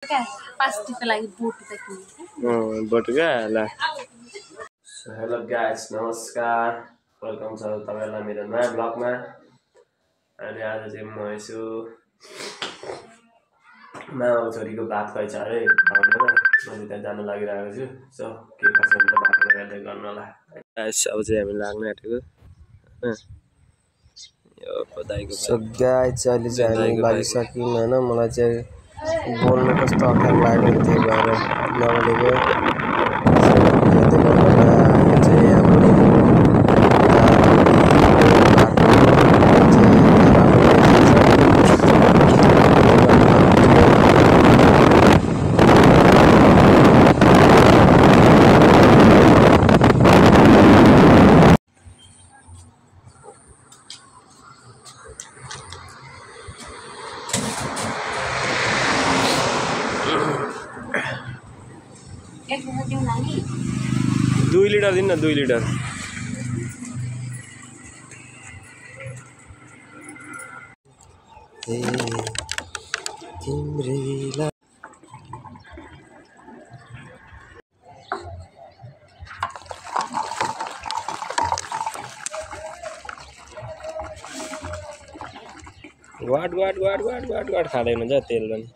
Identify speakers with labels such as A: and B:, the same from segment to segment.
A: Hello guys, नमस्कार, welcome छ तपाईहरुलाई मेरो नयाँ ब्लगमा। अनि आज चाहिँ म यसो मामा छोरीको भात खुवाइछ अरे खाउनेमा मैले त्यहाँ जान लागिरहेको छु। सो के कसो हुन्छ भात हेर्दै गर्नु होला गाइस। अब चाहिँ हामी लाग्न आँटेको यो बधाईको। सो गाइस अहिले चाहिँ हामी लागिसक्यौँ हैन। मलाई चाहिँ बोल्नु कस्तो अप्ठ्यारो लाग्यो त्यही भएर नबोलेको। दुई लिटर दिन न 2 लिटर। वाट खाँदैन हुन्छ तेल पनि।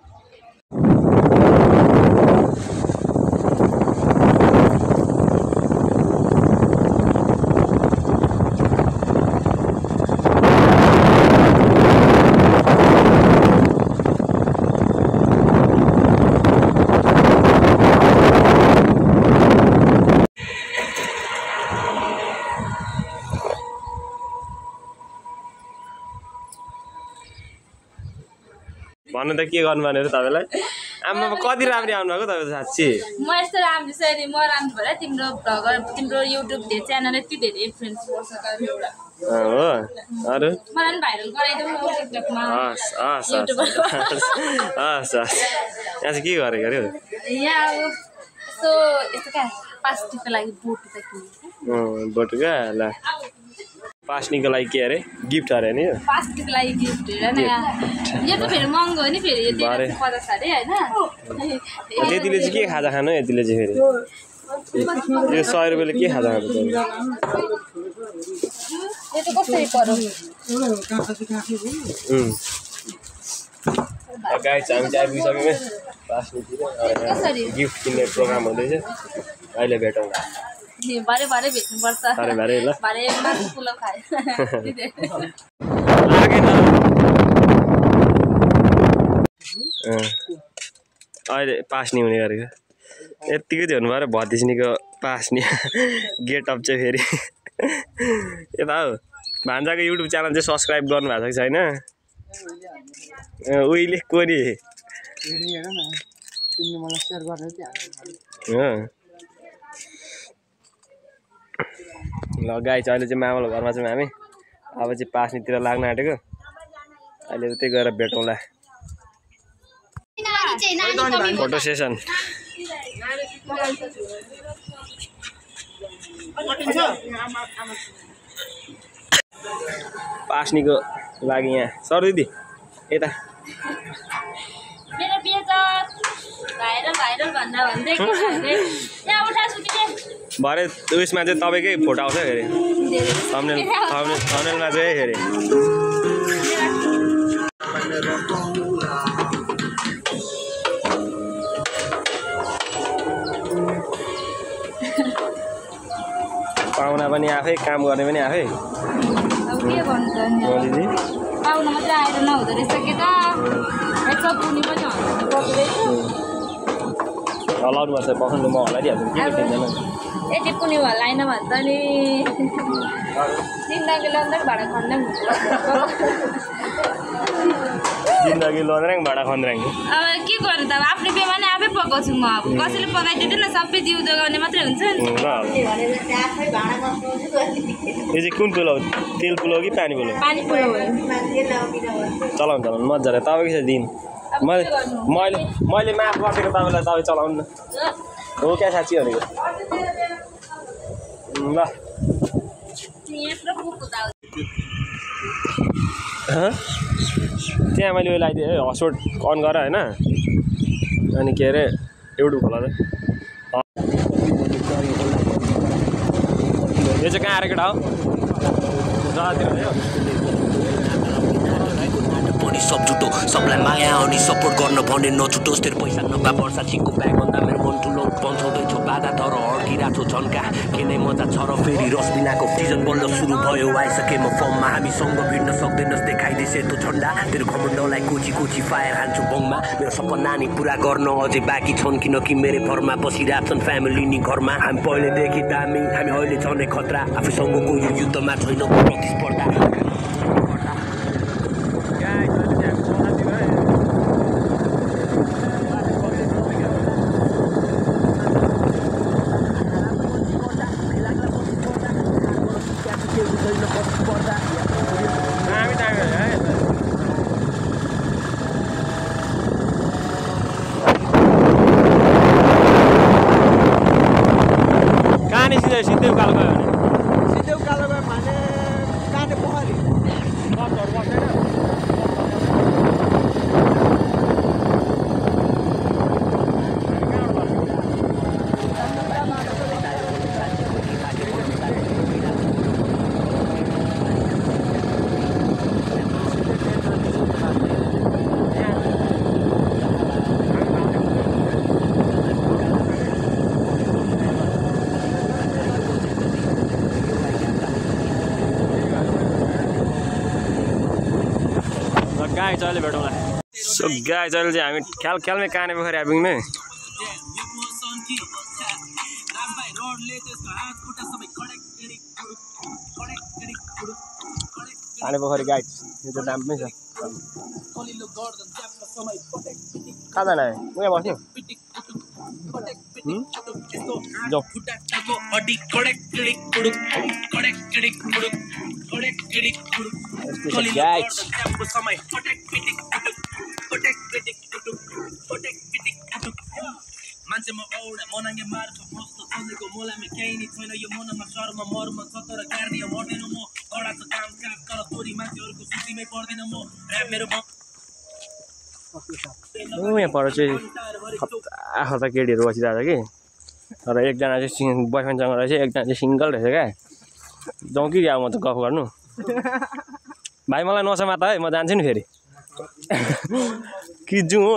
A: भन्नु त के गर्नु भनेर तपाईलाई? आमा कति राम्री आउनु भएको तपाईँ साच्ची?
B: म यस्तो राम्रो छ नि, म राम्रो भएर तिम्रो भ्लगर तिम्रो युट्युब च्यानल यति धेरै इन्फ्लुएन्स गर्छ एउटा।
A: हो अरु
B: मलाई पनि भाइरल गराइदेऊ न टिकटकमा।
A: हस् यहाँ चाहिँ के गरेको अरे?
B: यहाँ अब सो यस्तो क्या पास्टीको लागि बोटु त किने।
A: बोटु क्या ल पास्नीको लागि के अरे? गिफ्ट अरे नि?
B: पास्टीको लागि गिफ्ट हेर न यहाँ। यो त फेरि महँगो हो नि फेरि यो 50 अरे हैन।
A: यतिले चाहिँ के खाजा खानु यतिले चाहिँ फेरि? यो 100 रुपैयाँले के खाजा खानु त?
B: यो त कसरी पर्यो?
A: गाइस हामी चाहिँ आइपुगिसक्यौँ पास्नीतिर। गिफ्ट किन्ने प्रोग्राम हुँदैछ। अहिले भेटौँ।
B: बारे भेट्नु पर्छ।
A: बारे ल।
B: बारे मासु पुलाउ खाए।
A: लागेन। अहिले पास्नी हुने गरेको यतिकै थियो हुनु भतिस्नीको पास्नी गेटअप चाहिँ फेरि यता हो। भान्जाको युट्युब च्यानल चाहिँ सब्सक्राइब गर्नु भएको छ कि छैन? उहिले कोनी ल गाइस अहिले चाहिँ मामल घरमा छौँ हामी। अब चाहिँ पास्नीतिर लाग्न आँटेको। अहिले उतै गएर भेटौँला। फोटो सेसन पास्नीको लागि यहाँ सर दिदी यता
B: मेरो बेजत भाइरल भन्दा भन्दै यहाँ उठा सुतिले
A: भरे उयसमा चाहिँ तपाईँकै फोटो आउँछ फेरि थम्बनेलमा चाहिँ फेरि। पाहुना पनि आफै काम गर्ने पनि आफै।
B: अब के गर्नु त नि पाहुना मात्रै आएर नहुँदो रहेछ के त यसो पुनी पनि
A: हलाउनु पर्छ पखाउनु म हलाइदिइहाल्छु के टेन्सन।
B: यति पुनी हलाएन भन्छ नि जिन्दगी लन्डन भाडा खन्दै
A: जिन्दगी लन्द्राङ भाडा खन्द्राङ।
B: अब के गर्नु त अब आफ्नै बेमा नै आफै पकाउँछु म। अब कसैले पकाइदिँदैन सबै दिउ जोगाउने मात्रै हुन्छ नि।
A: यो चाहिँ कुन पुलाउ? तेल पुलाउ कि पानी पुलाउ?
B: पानी पुलाउ हो।
A: चलाउनु मजाले तपाईँकै छ दिन। मैले माफ गरिदिएको तपाईँलाई, तपाईँ चलाउनु न। हो क्या साँच्ची भनेको ल। त्यहाँ मैले उयो लगाइदिएँ हटस्पट अन गर होइन। अनि के अरे एउटा खोला त यो चाहिँ कहाँ आएर केटा हो
C: पनि सब जुटो सबलाई माया अनि सपोर्ट गर्न भने नछुटोस् तेरो पैसा नभए वर्षा छिको ब्याग भन्दा मेरो मन ठुलो पन्छाउँदैछु बाधा तर अड्किरहेको छु झन्का के नै मजा छ र फेरि रसबिनाको सिजन बल्ल सुरु भयो आइसके म फर्ममा हामीसँग भिड्न सक्दैनस् देखाइदिए सेतो झन्डा तेरो घमण्डलाई कोची कोची फायर हान्छु बङमा मेरो सपना नानी पुरा गर्न अझै बाँकी छन् किनकि मेरो घरमा बसिरहेछन् फ्यामिली नि घरमा हामी पहिलेदेखि दामी हामी अहिले झनै खतरा आफूसँगको यो युद्धमा छैन प्रतिस्पर्धा
A: सिधै उकालो गयो भने
D: सिधै उकालो गयो भने काटे पोखरी
A: बसहरू बस्दैन गाई चले भेटौँला सो गाई चले चाहिँ हामी ख्यालमै काने पोखरी आइपुग्ने काने पोखरी गाई यो त दाममै छ कहाँ जाने उहाँ बस्यो जाऊ
C: मान्छेमा औडा मनाङ्गे मार्छ प्रश्न चलेको मोलामा केही नि छैन यो मनमा शर्मा मर्म छ तर कार्य मर्दैन म कडा छ काम काज तर तोरी मान्छेहरूको सूचीमै पर्दैन म ऱ्याप मेरो
A: यहाँ पर चाहिँ खतरा केटीहरू बसिरहेको छ कि तर एकजना चाहिँ बोयफ्रेन्डसँग रहेछ एकजना चाहिँ सिङ्गल रहेछ क्या जाउँ कि अब म त गफ गर्नु भाइ मलाई नसमा त है म जान्छु नि फेरि कि जाउँ हो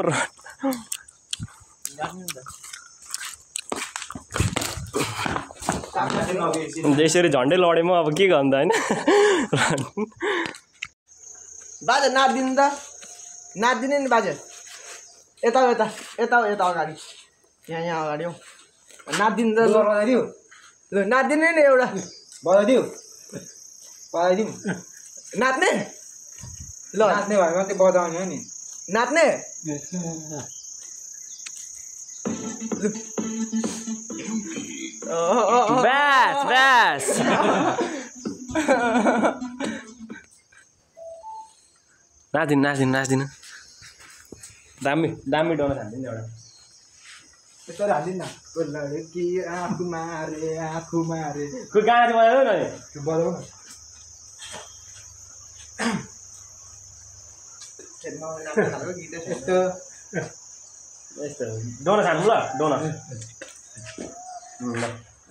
A: यसरी झन्डै लडेँ म अब के गर्नु त होइन
D: बाजे नाच्दिनु त नाच्दिने नि बाजे यता यता यता यता अगाडि यहाँ अगाडि हौ नाच्दिनु त ल नाच्दिने नि एउटा
E: बजाइदिउ
D: नाच्ने ल
E: नाच्ने भयो भने चाहिँ बजाउने हो नि
D: नाच्ने
A: ब्यास ब्यास नाच्दिनु दामी दामी डोना हाल्दिनु एउटा
E: तर हालिदिनु न कि आफू मारे
A: कोही गाना चाहिँ बजाउँदैन नि
E: त्यो बजाउ न
A: यस्तो डोना छान्नु ल डोना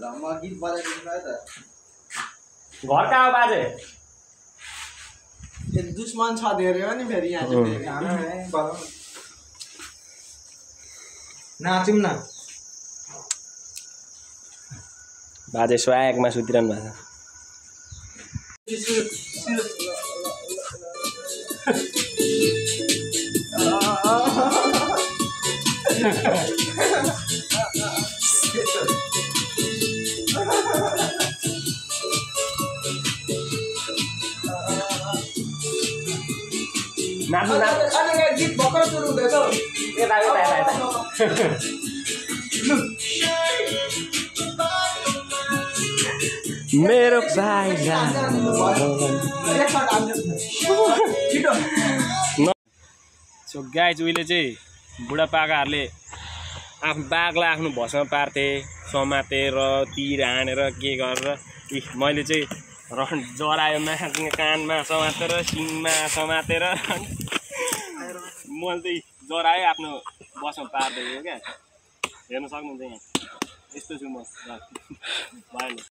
D: ल म गीत बजाइदिनु है त
A: घर कहाँ हो बाजे
D: दुश्मन छ धेरै हो नि फेरि यहाँ चाहिँ
E: नाच्यौँ न
A: बाजे स्वागमा सुतिरहनु भएको
D: गीत भर्खर सुरु हुँदैछ
A: यता मेरो सो गाइज उहिले चाहिँ बुढापाकाहरूले आफ्नो बाघलाई आफ्नो भसमा पार्थे समातेर तिर हानेर के गरेर मैले चाहिँ जरायोमा कानमा समातेर सिङमा समातेर मैले चाहिँ जरायो आफ्नो बसमा पार्दै क्या हेर्न सक्नुहुन्छ यहाँ यस्तो छु म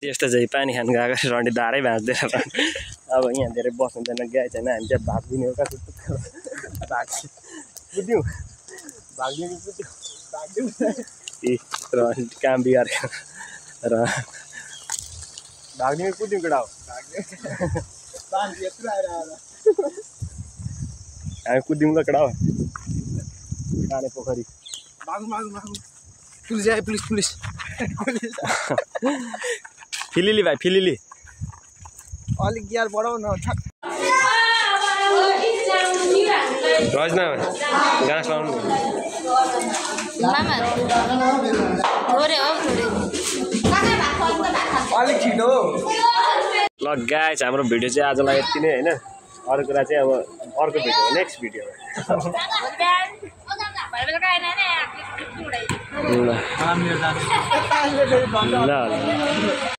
A: यस्तो चाहिँ पानी खानु गएको रन्डी धारै भाँच्दैन अब यहाँ धेरै बस्नुहुँदैन गाई छैन हामी चाहिँ भाग्दिने हो क्या कुद्यौँ भाग्दिउँ र काम बिगारेको र भाग्दिउँ कुद्यौँ केटा हो हामी कुद्यौँ ल केटा हो काने पोखरी
D: पुलिस आयो पुलिस
A: फिलिली भाइ फिलिली
D: अलिक गियर बढाउ न
A: रजना घाँस लाउनु
D: अलिक छिटो
A: ल गाइस हाम्रो भिडियो चाहिँ आजलाई यति नै होइन अरू कुरा चाहिँ अब अर्को भिडियो नेक्स्ट भिडियोमा ल ल